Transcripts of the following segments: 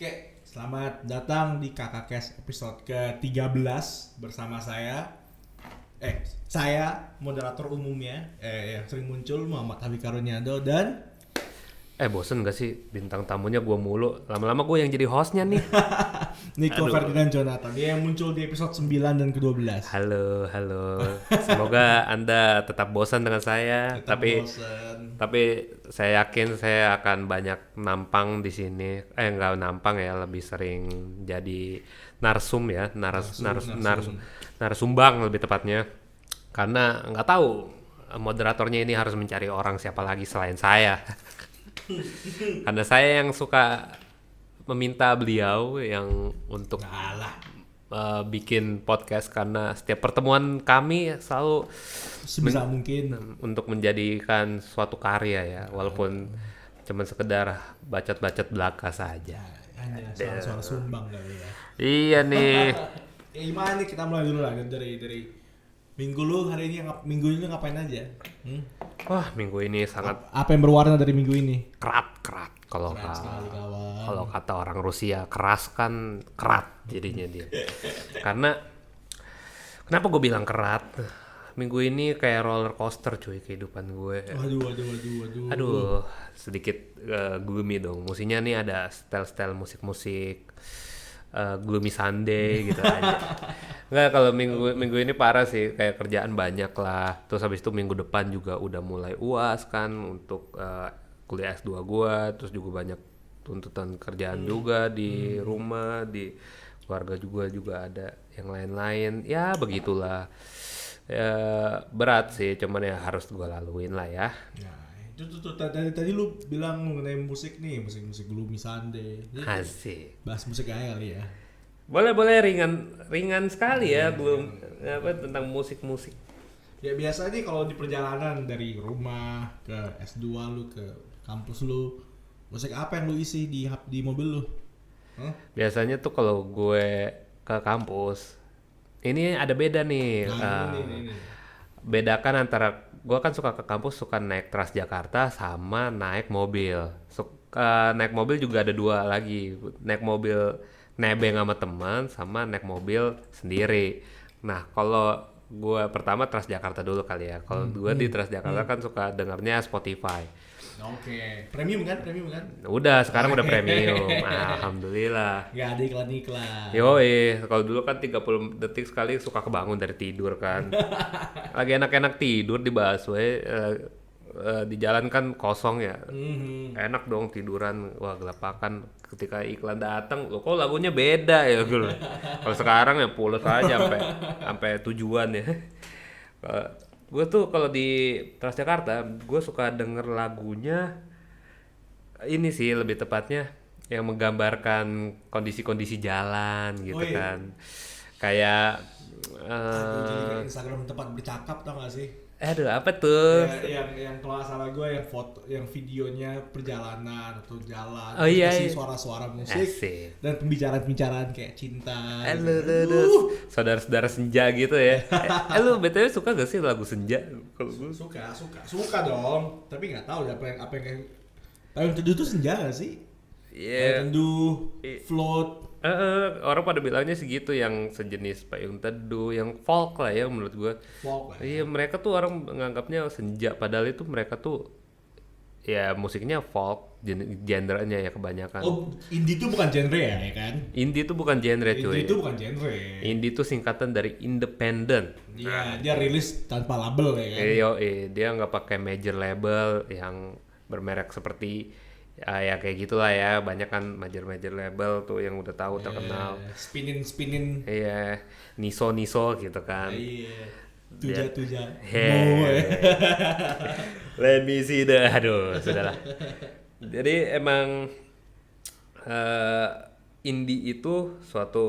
Oke, selamat datang di Kakak Kes episode ke-13 bersama saya moderator umumnya yang sering muncul Muhammad Habib Karunyado dan Bosen gak sih bintang tamunya gue mulu? Lama-lama gue yang jadi hostnya nih. Nico Aduh. Ferdinand Jonathan. Dia yang muncul di episode 9 dan ke-12. Halo. Semoga Anda tetap bosan dengan saya. Tetap tapi bosen. tapi saya yakin saya akan banyak nampang di sini. Nggak nampang ya, lebih sering jadi narsum ya, narasumbang lebih tepatnya. Karena nggak tahu moderatornya ini harus mencari orang siapa lagi selain saya. Karena saya yang suka meminta beliau yang untuk Alah, bikin podcast, karena setiap pertemuan kami selalu sebisa mungkin. untuk menjadikan suatu karya ya, walaupun cuman sekedar bacot-bacot belaka saja. Hanya suara-suara sumbang kali ya. Iya nih. Gimana nih, kita mulai dulu lah dari minggu lu hari ini, minggu ini ngapain aja? Wah, minggu ini sangat Apa yang berwarna dari minggu ini? kerat. Kalau Keren sekali, kawan. kalau kata orang Rusia, keras kan kerat jadinya dia. Karena kenapa gue bilang kerat? Minggu ini kayak roller coaster cuy kehidupan gue. Waduh. Aduh, sedikit gloomy dong. Musiknya nih ada style musik gloomy Sunday gitu aja. Enggak, kalau minggu ini parah sih, kayak kerjaan banyak lah. Terus habis itu minggu depan juga udah mulai UAS kan untuk kuliah S2 gua, terus juga banyak tuntutan kerjaan juga di rumah, di keluarga juga ada yang lain-lain. Ya begitulah. Ya, berat sih, cuman ya harus gua laluin lah ya. Ya, itu tuh tadi lu bilang mengenai musik musik Gloomy Sunday. Jadi, Asik. bahas musik aja kali ya. Boleh ringan sekali ya, belum apa tentang musik. Ya biasa nih kalau di perjalanan dari rumah ke S2 lu ke kampus lu, musik apa yang lu isi di mobil lu? Hah? Biasanya tuh kalau gue ke kampus, ini ada beda nih. Nah, ini. Bedakan antara gue kan suka ke kampus, suka naik Transjakarta sama naik mobil. Naik mobil juga ada dua lagi, naik mobil nebeng sama teman sama naik mobil sendiri. Nah kalau gue pertama Transjakarta dulu kali ya. Kalau gue di Transjakarta kan suka dengarnya Spotify. Oke, premium kan? Udah, sekarang udah premium. Alhamdulillah. Gak ada iklan. Yoi, kalau dulu kan 30 detik sekali suka kebangun dari tidur kan. Lagi enak-enak tidur di busway, di jalan kan kosong ya. Enak dong tiduran. Wah, gelapakan ketika iklan datang. Loh, kok lagunya beda ya gitu. Kalau sekarang ya pules aja sampai tujuan ya. Gue tuh kalau di Transjakarta, gue suka denger lagunya ini sih, lebih tepatnya yang menggambarkan kondisi-kondisi jalan gitu kan. Kayak Aduh, jadi kayak Instagram tempat bercakap, tau gak sih? apa tuh? Ya, yang kalau nggak salah gue yang foto, yang videonya perjalanan atau jalan, Oh terus iya, kasih iya. suara-suara musik Asik. dan pembicaraan kayak cinta. Saudara-saudara senja gitu ya. Lu BTW suka gak sih lagu senja? Kalau gue Suka dong, tapi nggak tahu apa yang kayak payung teduh tuh senja gak sih? ya Payung teduh, float. orang pada bilangnya segitu, yang sejenis payung teduh, yang folk lah ya menurut gue. Folk lah ya. Iya, mereka tuh orang menganggapnya senja, padahal itu mereka tuh ya musiknya folk, genrenya ya kebanyakan. Oh, indie tuh bukan genre ya kan? Indie tuh bukan genre cuy. Indie itu bukan genre. Indie tuh singkatan dari independent. Iya, dia rilis tanpa label ya kan? Dia nggak pakai major label yang bermerek seperti ya kayak gitulah ya. Banyak kan major label tuh yang udah tahu terkenal. Spinin. Iya, Niso gitu kan. Iya. Dia- Tuja. Hey. Let me see aduh, sudahlah. Jadi emang indie itu suatu,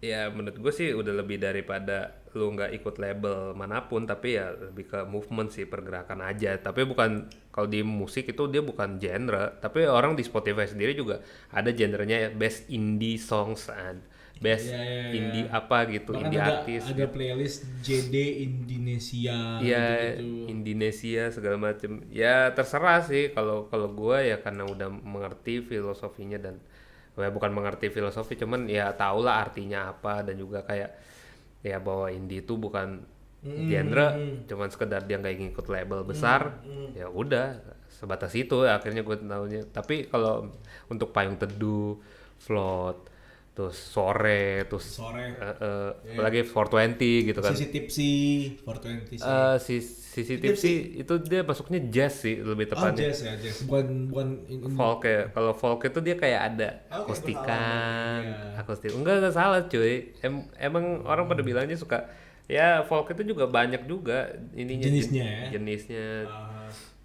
ya menurut gue sih udah lebih daripada lu nggak ikut label manapun, tapi ya lebih ke movement sih, pergerakan aja. Tapi bukan, kalau di musik itu dia bukan genre, tapi orang di Spotify sendiri juga ada genrenya ya, best indie songs and best indie apa gitu, Bahkan indie ada, artis. ada playlist JD Indonesia Iya, gitu. Indonesia segala macem. Ya terserah sih, kalau gue ya karena udah mengerti filosofinya dan ya bukan mengerti filosofi, cuman ya tau lah artinya apa, dan juga kayak ya bahwa indie itu bukan genre, cuman sekedar dia nggak ngikut label besar, ya udah sebatas itu akhirnya gue taunya. Tapi kalau untuk Payung Teduh, Float, terus Sore, terus Sore, apalagi 420 gitu kan. Sisi Tipsy, 420 sih. Sisi Tipsy itu dia masuknya jazz sih lebih tepatnya. Jazz ya, jazz. Bukan Folk ya. Kalau folk itu dia kayak ada akustikan, akustik. Enggak salah cuy. Emang orang pada bilangnya suka ya folk itu juga banyak juga ininya jenisnya.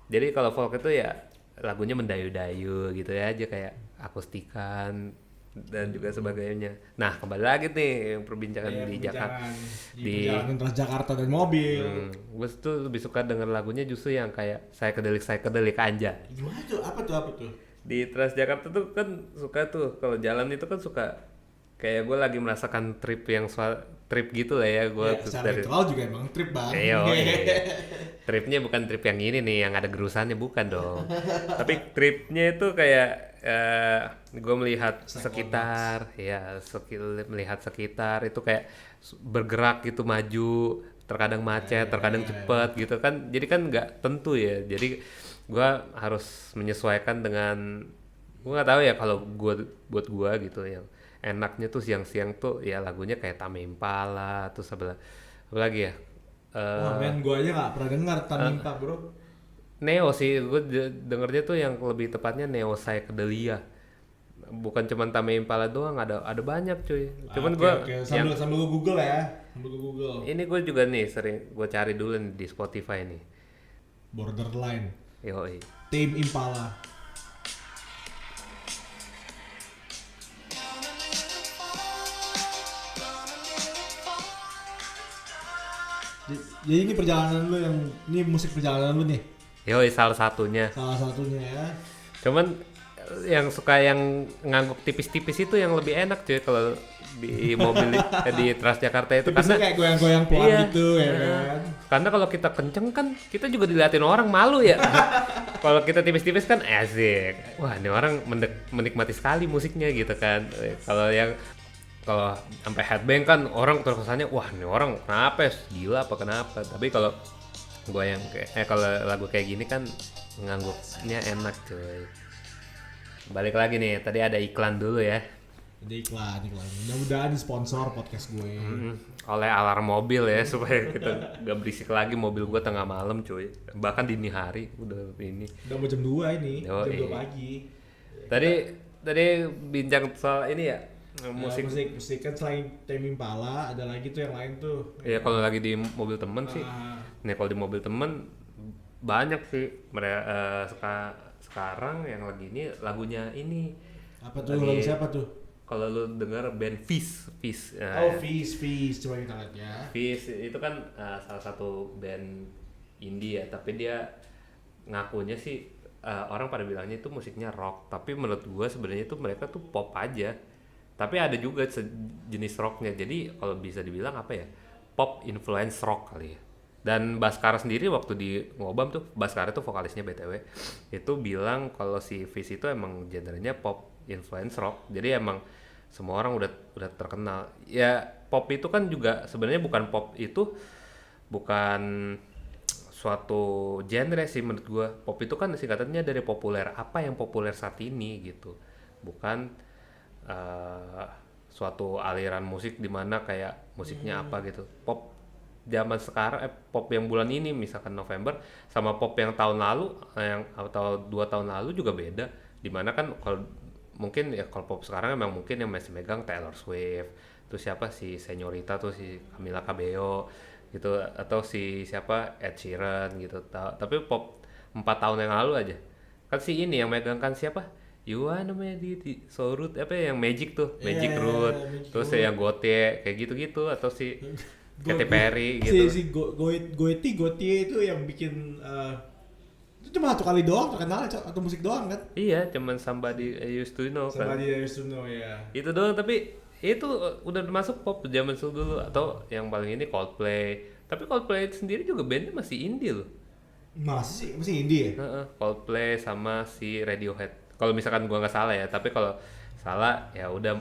Jadi kalau folk itu ya lagunya mendayu-dayu gitu ya aja, kayak akustikan dan juga sebagainya. Nah, kembali lagi nih perbincangan di Jakarta, di perjalanan Transjakarta dan mobil. Gue tuh lebih suka denger lagunya justru yang kayak psychedelic aja. Gimana tuh? Apa tuh? Di Transjakarta tuh kan suka tuh kalau jalan itu kan suka kayak gue lagi merasakan trip gitu lah ya gue. Secara literal juga emang trip bang. Tripnya bukan trip yang ini nih yang ada gerusannya, bukan dong. Tapi tripnya itu kayak gue melihat sekitar, melihat sekitar itu kayak bergerak gitu, maju, terkadang macet, terkadang cepet gitu kan. Jadi kan nggak tentu ya. Jadi gue harus menyesuaikan dengan, gue nggak tahu ya kalau buat gue gitu yang enaknya tuh siang-siang tuh ya lagunya kayak Tame Impala, terus apa lagi ya? Gue aja nggak pernah dengar Tame Impala bro. Neo sih, gue dengernya tuh yang lebih tepatnya neo psychedelia. Bukan cuma Tame Impala doang, ada banyak cuy. Cuman gue sambil gue Google ya. Ini gue juga nih sering gue cari dulu nih di Spotify nih. Borderline. Yoi. Tame Impala. Jadi ini perjalanan lu ini musik perjalanan lu nih. Yoi, salah satunya Ya. Cuman yang suka yang ngangguk tipis-tipis itu yang lebih enak cuy kalau di mobil di Transjakarta itu. Tipisnya karena kayak goyang-goyang pelan gitu ya kan. Karena kalau kita kenceng kan kita juga diliatin orang, malu ya. Kalau kita tipis-tipis kan asik. Wah, ini orang menikmati sekali musiknya gitu kan. Kalau sampai headbang kan orang terkesannya wah ini orang kenapa gila apa kenapa. Tapi kalau gue yang kalau lagu kayak gini kan ngangguknya enak cuy. Balik lagi nih, tadi ada iklan dulu ya. Ada iklan. Mudah-mudahan sponsor podcast gue. Oleh Alarm Mobil ya supaya kita gak berisik lagi mobil gue tengah malam cuy. Bahkan dini hari udah ini. Udah mau jam 2 ini, jam 2 pagi. Tadi bincang soal ini ya. Musik kan selain Tame Impala ada lagi tuh yang lain tuh. Iya, kalau lagi di mobil temen sih. Nih kalau di mobil temen banyak sih mereka sekarang yang lagi ini lagunya ini. Apa tuh lagu siapa tuh? Kalau lu denger band Fish. Fish, coba kita lihat ya. Fish itu kan salah satu band indie ya, tapi dia ngakunya sih orang pada bilangnya itu musiknya rock, tapi menurut gua sebenarnya itu mereka tuh pop aja. Tapi ada juga jenis rocknya, jadi kalau bisa dibilang apa ya, pop influence rock kali ya. Dan Baskara sendiri waktu di Ngobam tuh, Baskara tuh vokalisnya BTW, itu bilang kalau si Fish itu emang genrenya pop influence rock, jadi emang semua orang udah terkenal. Ya pop itu kan juga sebenarnya bukan suatu genre sih menurut gua. Pop itu kan singkatannya dari populer, apa yang populer saat ini gitu, bukan suatu aliran musik di mana kayak musiknya apa gitu. Pop zaman sekarang pop yang bulan ini misalkan November sama pop yang tahun lalu atau 2 tahun lalu juga beda, dimana kan kalau mungkin ya kalau pop sekarang emang mungkin yang masih megang Taylor Swift, terus siapa si Señorita tuh si Camila Cabello gitu, atau si siapa Ed Sheeran gitu. Tapi pop 4 tahun yang lalu aja kan si ini yang megang kan siapa namanya di Soul Root apa yang Magic tuh, Magic Root, terus yang Gotye kayak gitu-gitu, atau si Katy Perry gitu. Si Gotye itu yang bikin itu cuma 1 kali doang terkenal atau musik doang kan? Iya, cuman Somebody I Used to Know kan. Somebody I Used to Know ya. Itu doang, tapi itu udah masuk pop zaman dulu. Atau yang paling ini Coldplay. Tapi Coldplay itu sendiri juga bandnya masih indie loh. Masih indie ya? Coldplay sama si Radiohead. Kalau misalkan gua nggak salah ya, tapi kalau salah ya udah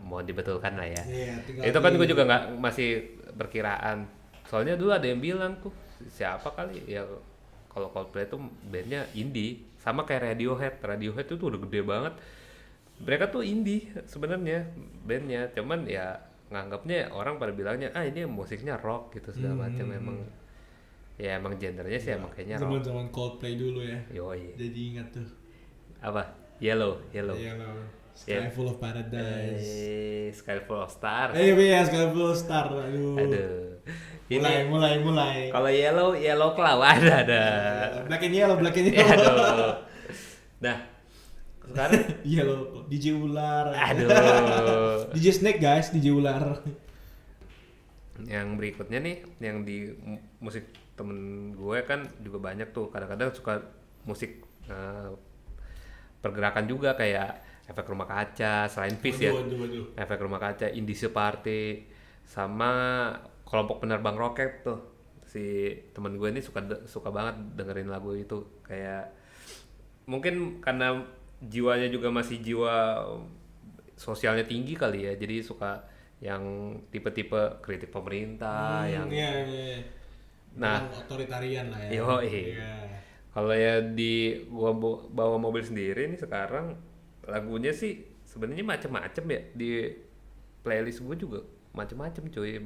mau dibetulkan lah ya. Iya, tinggal Itu kan gue juga nggak masih perkiraan. Soalnya dulu ada yang bilang tuh siapa kali ya kalau Coldplay tuh bandnya indie sama kayak Radiohead. Radiohead itu tuh udah gede banget. Mereka tuh indie sebenarnya bandnya, cuman ya nganggapnya orang pada bilangnya ini musiknya rock gitu segala macam. Emang ya emang genrenya sih emang kayaknya rock. Zaman-zaman Coldplay dulu ya. Yoi. Jadi ingat tuh. Apa? Yellow. Sky Yeah. Full of Paradise. Sky Full of Stars. Iya, Sky Full of Star. Aduh. Mulai. Kalau yellow cloud ada. Black and Yellow. Aduh. Nah, sekarang Yellow, DJ Ular. aduh. DJ Snake guys, DJ Ular. Yang berikutnya nih, yang di musik temen gue kan juga banyak tuh. Kadang-kadang suka musik pergerakan juga kayak Efek Rumah Kaca, selain Fish ya. Waduh. Efek Rumah Kaca, Indie Party, sama Kelompok Penerbang Roket tuh. Si temen gue ini suka banget dengerin lagu itu. Kayak mungkin karena jiwanya juga masih jiwa sosialnya tinggi kali ya. Jadi suka yang tipe-tipe kritik pemerintah yang Iya. Nah, otoritarian lah ya. Yoi. Kalau ya di gua bawa mobil sendiri nih sekarang lagunya sih sebenarnya macem-macem ya, di playlist gue juga macem-macem cuy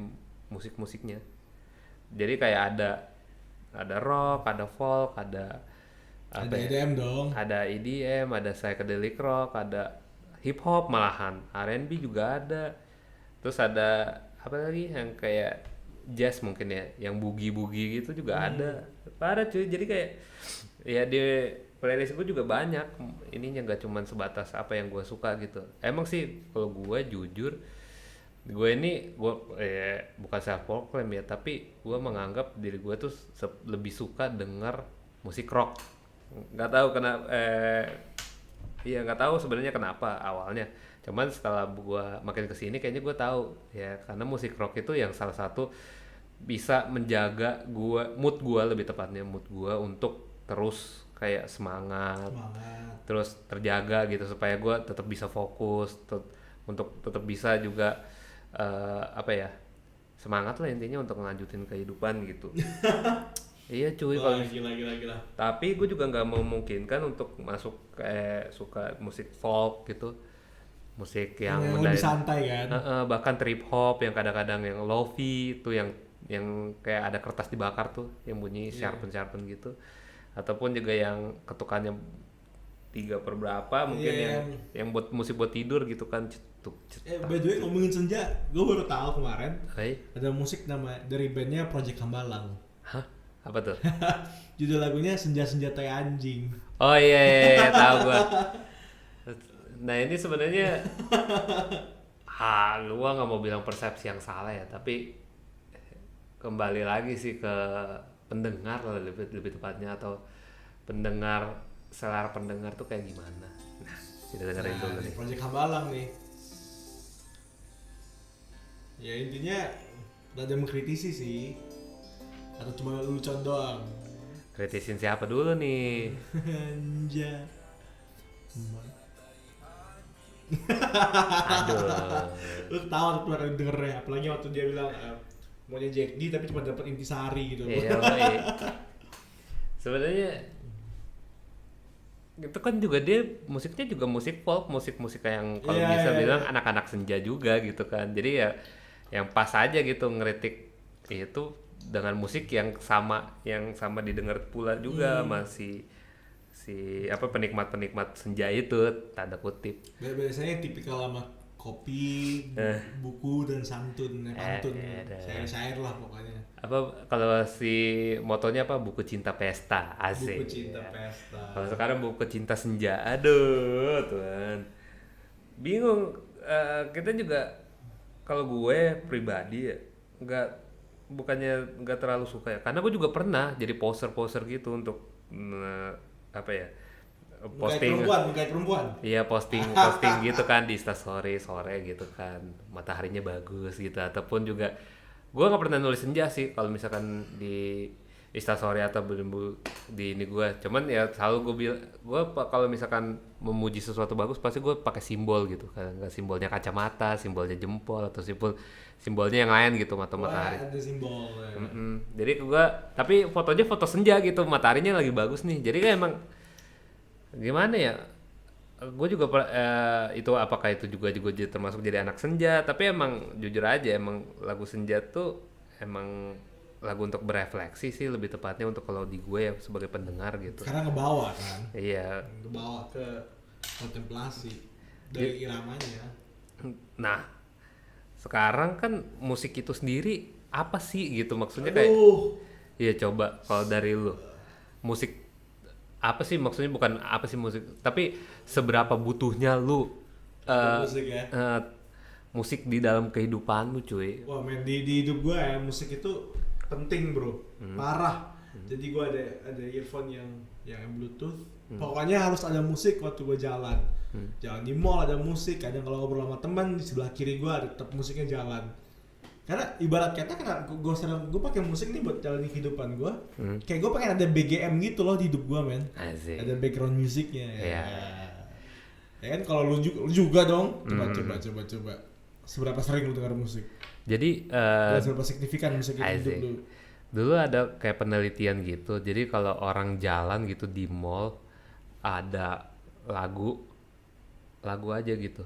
musik-musiknya. Jadi kayak ada rock, ada folk, ada EDM dong. ada EDM, ada psychedelic rock, ada hip hop malahan, R&B juga ada. Terus ada apa lagi yang kayak jazz mungkin ya, yang boogie gitu juga ada. Parah cuy, jadi kayak ya di playlist gue juga banyak ininya, nggak cuman sebatas apa yang gue suka gitu. Emang sih kalau gue jujur, gue bukan self proclaim ya, tapi gue menganggap diri gue tuh lebih suka denger musik rock. Nggak tahu kenapa, nggak tahu sebenarnya kenapa awalnya. Cuman setelah gue makin kesini kayaknya gue tahu ya, karena musik rock itu yang salah satu bisa menjaga mood gue untuk terus kayak semangat, terus terjaga gitu supaya gue tetap bisa fokus, untuk tetap bisa juga semangat lah intinya untuk ngelanjutin kehidupan gitu. Iya cuy, kalau gila. tapi gue juga nggak memungkinkan untuk masuk kayak suka musik folk gitu, musik yang lebih santai kan. Bahkan trip hop yang kadang-kadang yang lofi itu yang kayak ada kertas dibakar tuh yang bunyi sharpen gitu, ataupun juga yang ketukannya 3 per berapa mungkin yang buat musik buat tidur gitu kan. By the way ngomongin senja, gue baru tahu kemarin ada musik dari bandnya Project Hambalang. Hah? Apa tuh? Judul lagunya Senja-senja Tai Anjing. Oh iya, tahu gua. Nah ini sebenarnya gua nggak mau bilang persepsi yang salah ya, tapi kembali lagi sih ke pendengar lebih tepatnya, atau selera pendengar tuh kayak gimana. Nah, kita dengerin dulu nih. Project Hambalang nih. Ya intinya rada mengkritisi sih. Atau cuma lucuan doang? Kritisin siapa dulu nih? Anja. Aduh. Lu tahu kemarin dengernya, apalagi waktu dia bilang maunya Jack D tapi cuma dapat intisari gitu. Iya. Sebenarnya itu kan juga dia musiknya juga musik folk, musik yang kalau bisa bilang anak-anak senja juga gitu kan. Jadi ya yang pas aja gitu ngeritik itu dengan musik yang sama didengar pula juga masih si penikmat senja itu, tanda kutip. Biasanya tipikal sama kopi, buku dan pantun, syair lah pokoknya. Kalau si motonya buku cinta pesta, asik. Buku cinta pesta. Kalau sekarang buku cinta senja, aduh Tuhan. Bingung. Kita juga, kalau gue pribadi ya bukannya nggak terlalu suka ya, karena gue juga pernah jadi poser gitu untuk posting perempuan. Iya, posting gitu kan di Instastory sore gitu kan, mataharinya bagus gitu. Ataupun juga gue nggak pernah nulis senja sih, kalau misalkan di Instastory atau di ini gue. Cuman ya selalu gue bilang, gue kalau misalkan memuji sesuatu bagus pasti gue pakai simbol gitu kan, nggak simbolnya kacamata, simbolnya jempol atau simbolnya yang lain gitu, matahari. Ada simbol. Ya. Jadi gue, tapi fotonya foto senja gitu, mataharinya lagi bagus nih. Jadi kan emang gimana ya? Gue juga itu apakah itu juga termasuk jadi anak senja? Tapi emang jujur aja emang lagu senja tuh emang lagu untuk berefleksi sih lebih tepatnya untuk kalau di gue ya sebagai pendengar gitu. Karena ngebawa kan. Iya. Ngebawa ke kontemplasi dari iramanya. Nah, sekarang kan musik itu sendiri apa sih gitu, maksudnya kayak iya coba kalau dari lu musik apa sih maksudnya, bukan apa sih musik tapi seberapa butuhnya lu musik ya. Musik di dalam kehidupan lu cuy. Wah men, di hidup gue ya musik itu penting bro, parah. Jadi gue ada earphone yang Bluetooth. Pokoknya harus ada musik waktu gue jalan. Jalan di mall ada musik, kadang kalau ngobrol sama teman di sebelah kiri gue ada tetap musiknya jalan. Karena ibarat kata gue pakai musik nih buat jalanin kehidupan gue. Kayak gue pengen ada BGM gitu loh di hidup gue men. Asik. Ada background musiknya. Iya. Ya kan kalau lu juga dong. Coba. Seberapa sering lu dengar musik? Jadi seberapa signifikan musik itu hidup lu? Dulu ada kayak penelitian gitu. Jadi kalau orang jalan gitu di mall ada lagu aja gitu.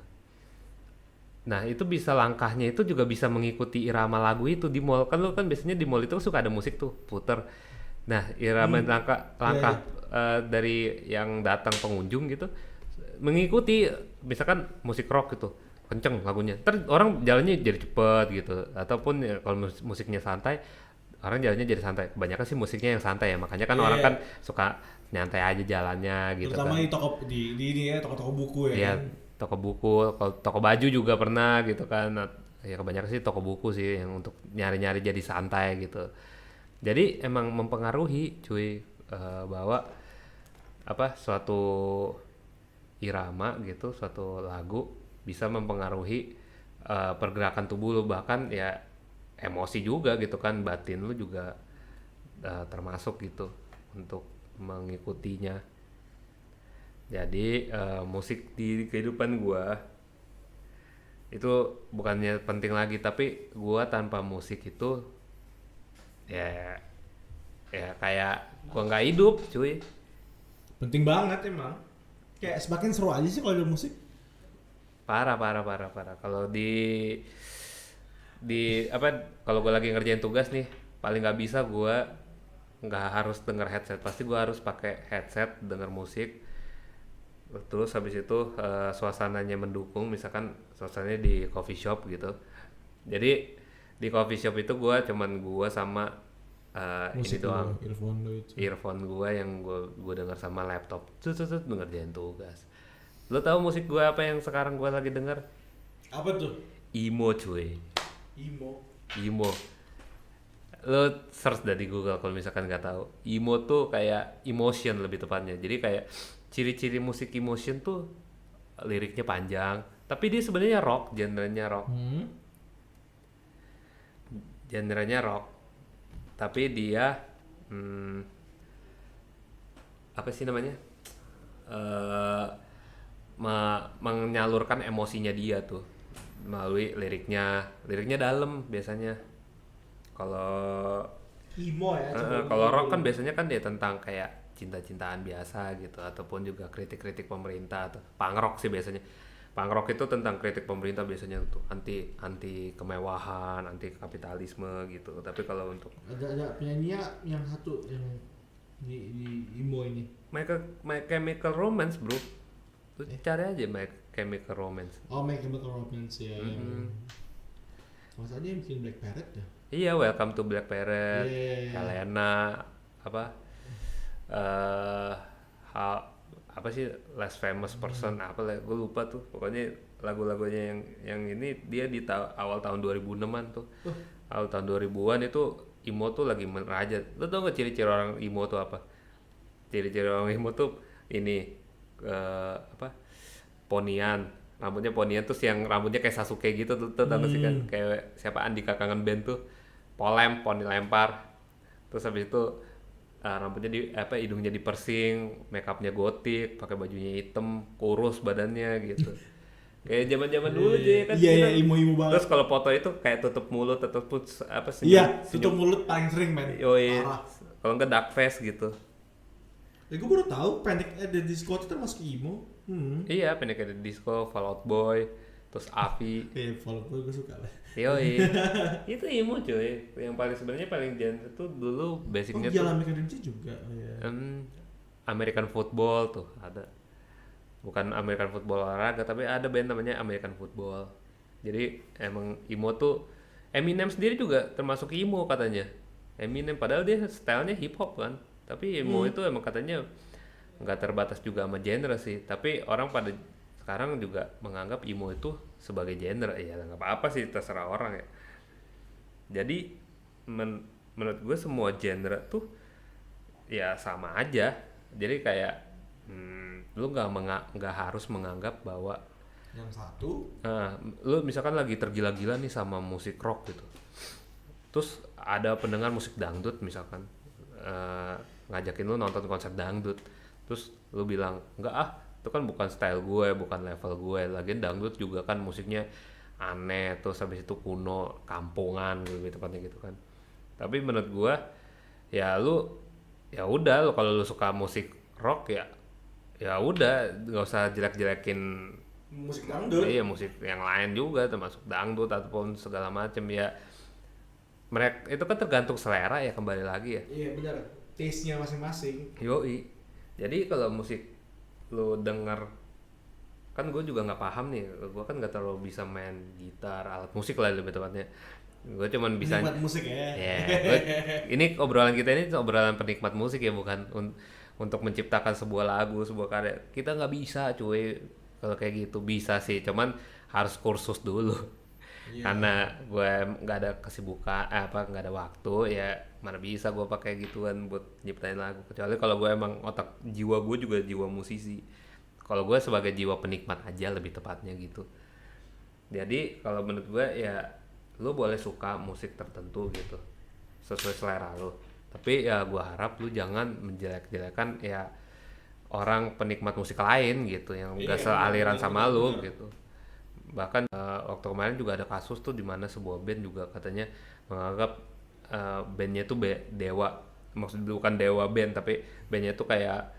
Nah itu bisa, langkahnya itu juga bisa mengikuti irama lagu itu di mall. Kan lu kan biasanya di mall itu suka ada musik tuh puter. Nah irama langkah dari yang datang pengunjung gitu mengikuti, misalkan musik rock gitu kenceng lagunya, ntar orang jalannya jadi cepet gitu. Ataupun ya, kalau musiknya santai orang jalannya jadi santai. Kebanyakan sih musiknya yang santai ya, makanya kan orang kan suka nyantai aja jalannya gitu. Terutama kan di ini ya toko-toko buku ya. Iya, Kan? toko buku, kalau toko baju juga pernah gitu kan. Ya kebanyakan sih toko buku sih yang untuk nyari-nyari jadi santai gitu. Jadi emang mempengaruhi cuy, bahwa apa suatu irama gitu, suatu lagu bisa mempengaruhi pergerakan tubuh lu, bahkan ya emosi juga gitu kan, batin lu juga termasuk gitu untuk mengikutinya. Jadi musik di kehidupan gua itu bukannya penting lagi, tapi gua tanpa musik itu ya kayak gua nggak hidup cuy. Penting banget emang. Kayak semakin seru aja sih kalau ada musik. Parah. Kalau di apa, kalau gue lagi ngerjain tugas nih, paling nggak bisa gue nggak harus denger headset, pasti gue harus pakai headset denger musik. Terus habis itu suasananya mendukung, misalkan suasananya di coffee shop gitu. Jadi di coffee shop itu gue sama musik ini doang, earphone gue yang gue denger sama laptop, ngerjain tugas. Lo tau musik gue apa yang sekarang gue lagi denger? Apa tuh? Emo cuy. Emo. Lo search dari Google kalau misalkan nggak tahu. Emo tuh kayak emotion lebih tepatnya. Jadi kayak ciri-ciri musik emotion tuh liriknya panjang, tapi dia sebenarnya rock, genrenya rock. Genrenya rock. Tapi dia apa sih namanya? Menyalurkan emosinya dia tuh melalui liriknya dalam biasanya. Kalau emo ya. kalau rock kan biasanya kan dia tentang kayak cinta-cintaan biasa gitu, ataupun juga kritik-kritik pemerintah. Atau punk rock sih biasanya. Punk rock itu tentang kritik pemerintah biasanya tuh, anti kemewahan, anti kapitalisme gitu. Tapi kalau untuk ada penyanyi yang satu yang di emo ini. My Chemical Romance bro. Lu cari aja My Chemical Romance. Oh, My Chemical Romance ya. Masa dia bikin Black Parrot ya? Iya, Welcome to Black Parrot, Helena, apa apa sih Less Famous Person, apa gue lupa tuh. Pokoknya lagu-lagunya yang ini dia di awal tahun 2006-an tuh. Awal tahun 2000-an itu emo tuh lagi merajat. Lu tau gak ciri-ciri orang emo tuh apa? Ciri-ciri orang emo tuh ini ponian, rambutnya ponian, terus yang rambutnya kayak Sasuke gitu tuh tau sih kan, kayak siapa Andika Kangen Band tuh, poni lempar, terus habis itu rambutnya hidungnya dipersing, make upnya gotik, pakai bajunya hitam, kurus badannya gitu. Kayak zaman-zaman dulu aja kan. Iya, imo-imo banget. Terus kalau foto itu kayak tutup mulut ataupun senyum. Iya, tutup mulut paling sering, men. Yoi. Parah. Kalau enggak dark face gitu. Ya gue baru tahu Panic at the Disco itu termasuk emo. Iya, Panic at the Disco, Fall Out Boy, terus Avi. Follow gue suka lah. Yoi. Itu emo cuy. Yang paling sebenarnya paling genre tuh dulu basicnya tuh. American Dream juga. Ya. American Football tuh ada. Bukan American Football olahraga, tapi ada band namanya American Football. Jadi emang emo tuh Eminem sendiri juga termasuk emo katanya. Eminem padahal dia stylenya hip hop kan. Tapi emo itu emang katanya nggak terbatas juga sama genre sih. Tapi orang pada sekarang juga menganggap emo itu sebagai genre. Ya nggak apa-apa sih, terserah orang ya. Jadi menurut gue semua genre tuh ya sama aja. Jadi kayak lu nggak harus menganggap bahwa yang satu, lu misalkan lagi tergila-gila nih sama musik rock gitu, terus ada pendengar musik dangdut misalkan ngajakin lu nonton konser dangdut, terus lu bilang enggak itu kan bukan style gue, bukan level gue, lagian dangdut juga kan musiknya aneh, terus habis itu kuno, kampungan gitu tepatnya gitu kan. Tapi menurut gue ya udah lu kalau lu suka musik rock ya udah nggak usah jelek-jelekin musik dangdut. Iya, musik yang lain juga termasuk dangdut ataupun segala macam ya. Mereka itu kan tergantung selera ya, kembali lagi ya. Iya benar, taste-nya masing-masing. Yoi. Jadi kalau musik lu denger, kan gue juga nggak paham nih, gue kan nggak terlalu bisa main gitar, alat musik lah lebih tepatnya. Gue cuman bisa penikmat musik ya. Ini obrolan kita ini obrolan penikmat musik ya, bukan untuk menciptakan sebuah lagu, sebuah karya. Kita nggak bisa cuy kalau kayak gitu. Bisa sih, cuman harus kursus dulu. Karena gue nggak ada kesibukan, nggak ada waktu ya, mana bisa gue pakai gituan buat nyiptain lagu. Kecuali kalau gue emang jiwa gue juga jiwa musisi. Kalau gue sebagai jiwa penikmat aja lebih tepatnya gitu. Jadi kalau menurut gue ya lu boleh suka musik tertentu gitu sesuai selera lu. Tapi ya gue harap lu jangan menjelek-jelekan ya orang penikmat musik lain gitu yang gak sealiran sama lu gitu. Bahkan waktu kemarin juga ada kasus tuh di mana sebuah band juga katanya menganggap bandnya tuh dewa. Maksudnya bukan dewa band, tapi bandnya tuh kayak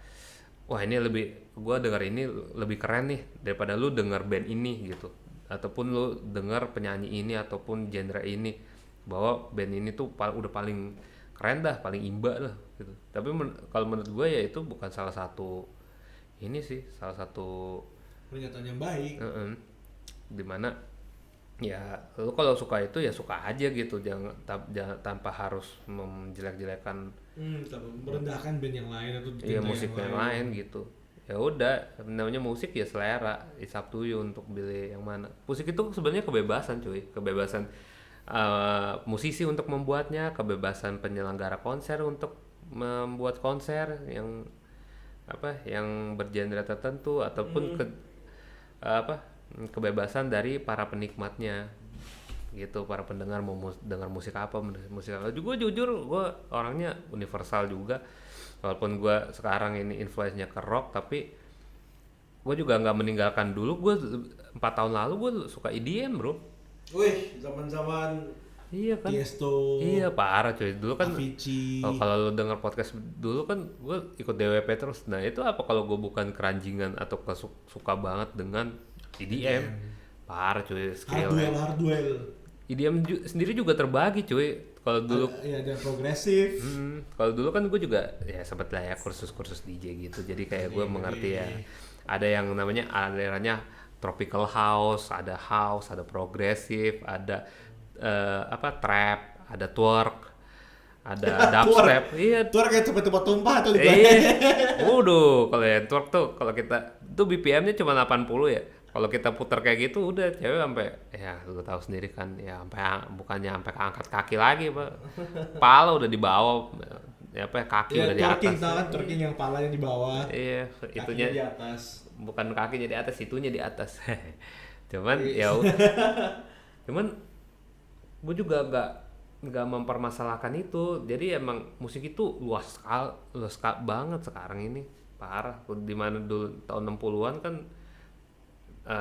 wah ini gue denger ini lebih keren nih daripada lu denger band ini gitu. Ataupun lu denger penyanyi ini ataupun genre ini, bahwa band ini tuh udah paling keren dah, paling imba lah gitu. Tapi kalau menurut gue ya itu bukan salah satu pernyataan yang baik. Dimana ya lu kalau suka itu ya suka aja gitu, jangan tanpa harus menjelek-jelekan merendahkan band yang lain atau musik yang lain gitu. Ya udah, namanya musik ya selera, it's up to you untuk pilih yang mana. Musik itu sebenarnya kebebasan cuy, kebebasan musisi untuk membuatnya, kebebasan penyelenggara konser untuk membuat konser yang bergenre tertentu, ataupun kebebasan dari para penikmatnya gitu, para pendengar mau dengar musik apa. Gue jujur gue orangnya universal juga, walaupun gue sekarang ini influence-nya ke rock, tapi gue juga nggak meninggalkan dulu. Gue 4 tahun lalu gue suka EDM bro. Wih, zaman-zaman iya kan, Tiesto, iya parah cuy dulu kan. Avicii. Kalau lu denger podcast dulu kan gue ikut DWP terus. Nah itu apa kalau gue bukan keranjingan atau suka banget dengan EDM. Parah cuy, hardwell. EDM sendiri juga terbagi cuy. Kalau dulu ada progresif. Kalau dulu kan gue juga ya sempat lah ya kursus DJ gitu. Jadi kayak gue mengerti ya. Ada yang namanya alirannya tropical house, ada progresif, ada trap, ada twerk, ada dubstep. Iya. Twerk kayak cepet-cepet tumpah tuh. Waduh, kalau ya twerk tuh kalau kita tuh BPM-nya cuma 80 ya. Kalau kita putar kayak gitu udah cewek sampai ya lu tahu sendiri kan ya, sampai bukannya sampai angkat kaki lagi, Pak. Pala udah di bawah, kaki udah di atas. Twerking yang palanya di bawah. Iya, itunya di atas. Bukan kakinya di atas, itunya di atas. Cuman gue juga nggak mempermasalahkan itu. Jadi emang musik itu luas banget sekarang ini, parah. Dimana dulu tahun 60-an kan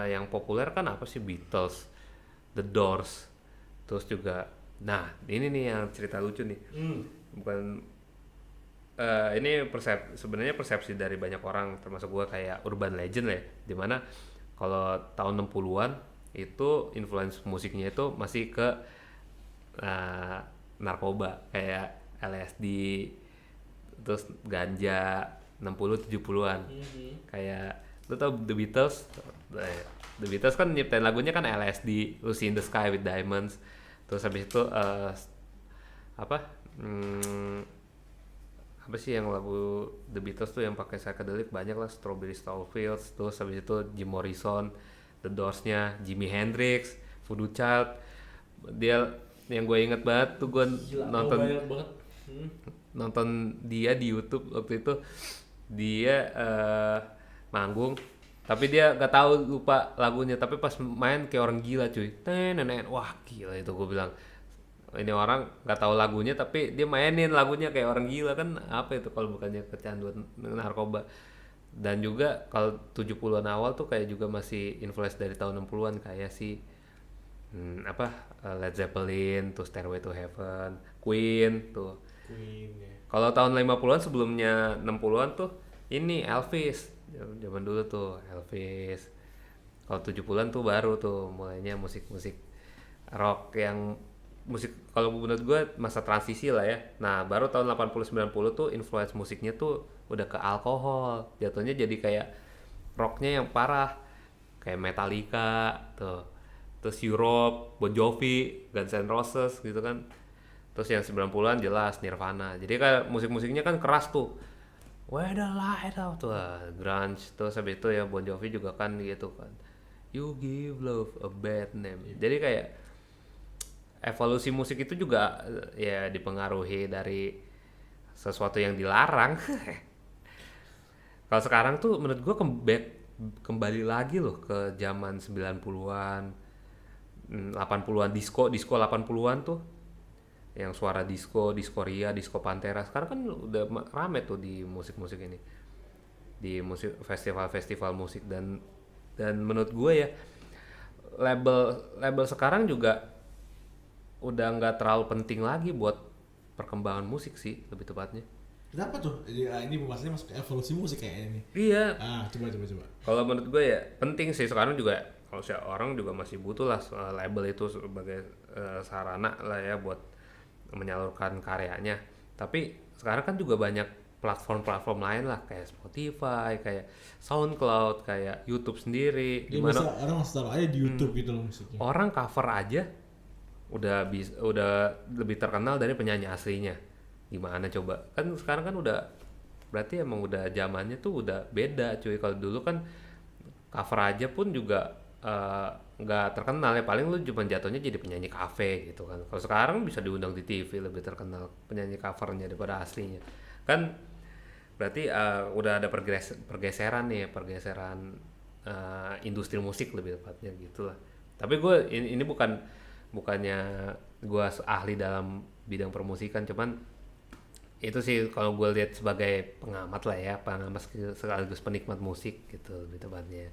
yang populer kan apa sih, Beatles, The Doors, terus juga nah ini nih yang cerita lucu nih. Bukan ini sebenarnya persepsi dari banyak orang termasuk gua, kayak urban legend lah ya, dimana kalau tahun 60-an itu influence musiknya itu masih ke narkoba kayak LSD, terus ganja 60-70-an. Kayak lu tau The Beatles? The Beatles kan nyiptain lagunya kan LSD, Lucy in the Sky with Diamonds. Terus habis itu apa sih yang lagu The Beatles tuh yang pakai psychedelic banyak lah, Strawberry Starfields. Terus habis itu Jim Morrison, The Doors-nya, Jimi Hendrix, Voodoo Child. Dia yang gue inget banget tuh, gue nonton dia di YouTube waktu itu. Dia manggung tapi dia gak tahu, lupa lagunya, tapi pas main kayak orang gila cuy. Wah gila itu, gue bilang ini orang gak tahu lagunya tapi dia mainin lagunya kayak orang gila. Kan apa itu kalau bukannya kecanduan narkoba. Dan juga kalau 70-an awal tuh kayak juga masih influence dari tahun 60-an kayak si Led Zeppelin, tuh Stairway to Heaven, Queen tuh. Ya. Kalau tahun 50-an sebelumnya 60-an tuh ini Elvis. Zaman dulu tuh Elvis. Kalau 70-an tuh baru tuh mulainya musik-musik rock yang musik, kalau menurut gue masa transisi lah ya. Nah baru tahun 80-90 tuh influence musiknya tuh udah ke alkohol, jatuhnya jadi kayak rocknya yang parah kayak Metallica tuh, terus Europe, Bon Jovi, Guns N' Roses gitu kan. Terus yang 90-an jelas Nirvana. Jadi kayak musik-musiknya kan keras tuh, Where the Light Out tuh, grunge. Terus habis itu ya Bon Jovi juga kan gitu kan, You Give Love a Bad Name. Jadi kayak evolusi musik itu juga ya dipengaruhi dari sesuatu yang dilarang. Kalau sekarang tuh menurut gue kembali lagi loh ke zaman 90-an, 80-an, disco 80-an tuh. Yang suara disco Ria, disco Pantera. Sekarang kan udah rame tuh di musik-musik ini. Di musik festival-festival musik, dan menurut gue ya label sekarang juga udah nggak terlalu penting lagi buat perkembangan musik sih, lebih tepatnya. Kenapa tuh? Ini pembahasannya masuk ke evolusi musik kayaknya nih. Iya. Coba. Kalau menurut gue ya penting sih sekarang juga. Kalau orang juga masih butuh lah label itu sebagai sarana lah ya buat menyalurkan karyanya. Tapi sekarang kan juga banyak platform-platform lain lah, kayak Spotify, kayak SoundCloud, kayak YouTube sendiri. Ya, dimana orang harus taruh aja di YouTube gitu loh musiknya. Orang cover aja udah lebih terkenal dari penyanyi aslinya. Gimana coba? Kan sekarang kan udah, berarti emang udah zamannya tuh udah beda cuy. Kalau dulu kan cover aja pun juga nggak terkenal ya, paling lu cuma jatuhnya jadi penyanyi kafe gitu kan. Kalau sekarang bisa diundang di TV, lebih terkenal penyanyi covernya daripada aslinya kan. Berarti udah ada pergeseran industri musik lebih tepatnya gitulah. Tapi gue ini bukannya gue ahli dalam bidang permusikan, cuman itu sih kalau gue lihat sebagai pengamat lah ya, pengamat sekaligus penikmat musik gitu lebih tepatnya.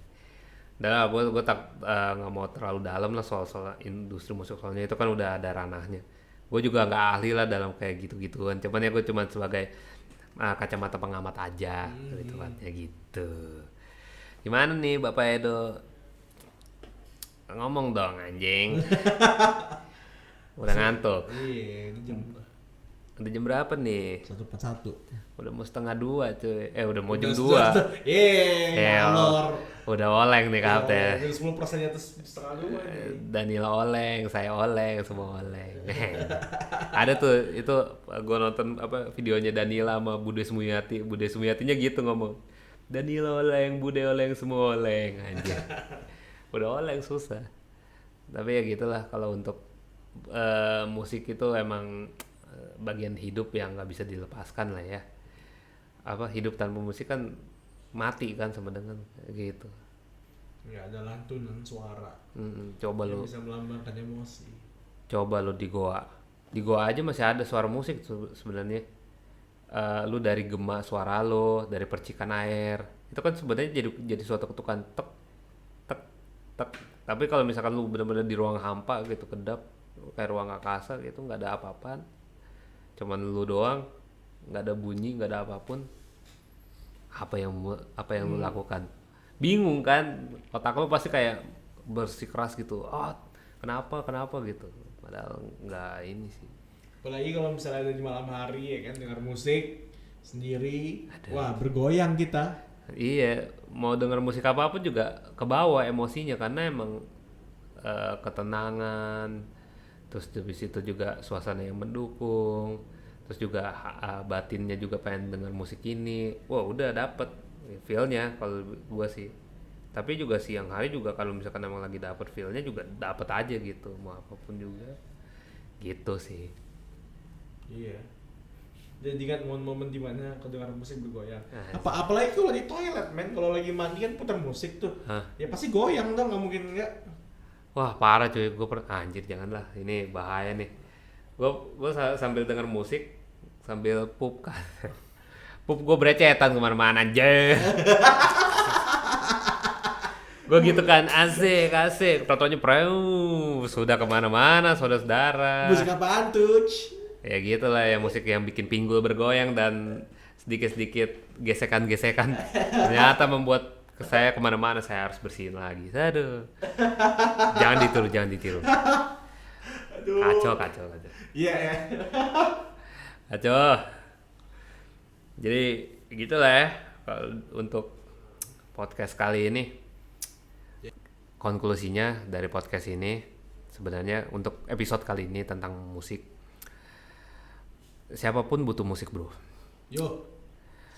Dan gue tak nggak mau terlalu dalam lah soal industri musik, soalnya itu kan udah ada ranahnya. Gue juga nggak ahli lah dalam kayak gitu-gituan, cuman ya gue cuma sebagai kacamata pengamat aja lebih tepatnya gitu. Gimana nih Bapak Edo? Ngomong dong anjing. Udah ngantuk. Iya, ini jam Udah jam berapa nih? 1:41. Udah mau 1:30 cuy. Udah mau jam 2. Udah oleng nih kapten. 10% atas 1:30 nih. Danila oleng, saya oleng, semua oleng. Ada tuh itu gue nonton videonya Danila sama Bude Sumiyati. Bude Sumiyatinya gitu ngomong, Danila oleng, Bude oleng, semua oleng anjir. Udah oleng susah. Tapi ya gitulah kalau untuk musik itu emang bagian hidup yang nggak bisa dilepaskan lah ya. Hidup tanpa musik kan mati kan sama dengan gitu. Ya ada lantunan suara. Coba yang lu bisa melambangkan emosi. Coba lu di goa Di gua aja masih ada suara musik sebenarnya. Lu dari gema suara lo, dari percikan air, itu kan sebenarnya jadi suatu ketukan tek tek tek. Tapi kalau misalkan lu benar-benar di ruang hampa gitu, kedap kayak ruang angkasa gitu, nggak ada apa-apaan, cuman lu doang, nggak ada bunyi, nggak ada apapun, apa yang lu lakukan? Bingung kan, otak lu pasti kayak bersikeras gitu, oh kenapa gitu, padahal nggak ini sih. Apalagi kalau misalnya ada di malam hari ya kan, dengar musik sendiri, wah bergoyang kita. Iya, mau denger musik apapun juga kebawa emosinya karena emang ketenangan, terus habis itu juga suasana yang mendukung, terus juga batinnya juga pengen denger musik ini. Wah, udah dapet feel-nya kalau gua sih. Tapi juga siang hari juga kalau misalkan emang lagi dapet feel-nya juga dapet aja gitu, mau apapun juga. Gitu sih. Iya. Jadi kan momen-momen dimana kedengar musik bergoyang. Nah, Apalagi kalau di toilet, men. Kalau lagi mandi kan putar musik tuh. Hah? Ya pasti goyang dong, nggak mungkin enggak. Wah parah cuy, gue anjir janganlah, ini bahaya nih. Gue sambil denger musik sambil pup kan, pup gue berecetan kemana-mana anjir. Gue gitu kan, asik, totonya sudah kemana-mana saudara-saudara. Musik apaan tuh? Ya gitulah ya, musik yang bikin pinggul bergoyang dan sedikit-sedikit gesekan-gesekan ternyata membuat saya kemana-mana, saya harus bersihin lagi. Aduh, jangan ditiru. Aduh. Kacau. Iya ya. Kacau. Jadi gitulah ya kalau untuk podcast kali ini. Konklusinya dari podcast ini sebenarnya untuk episode kali ini tentang musik. Siapapun butuh musik, bro. Yo.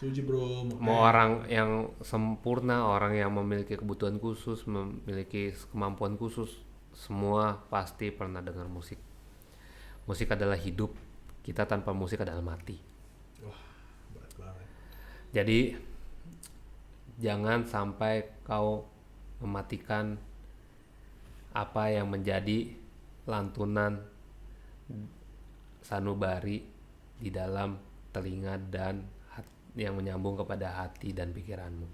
Setuju, bro. Mau orang yang sempurna, orang yang memiliki kebutuhan khusus, memiliki kemampuan khusus, semua pasti pernah dengar musik. Musik adalah hidup. Kita tanpa musik adalah mati. Wah, berat banget. Jadi jangan sampai kau mematikan apa yang menjadi lantunan sanubari di dalam telinga dan yang menyambung kepada hati dan pikiranmu.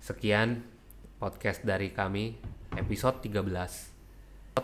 Sekian podcast dari kami, episode 13.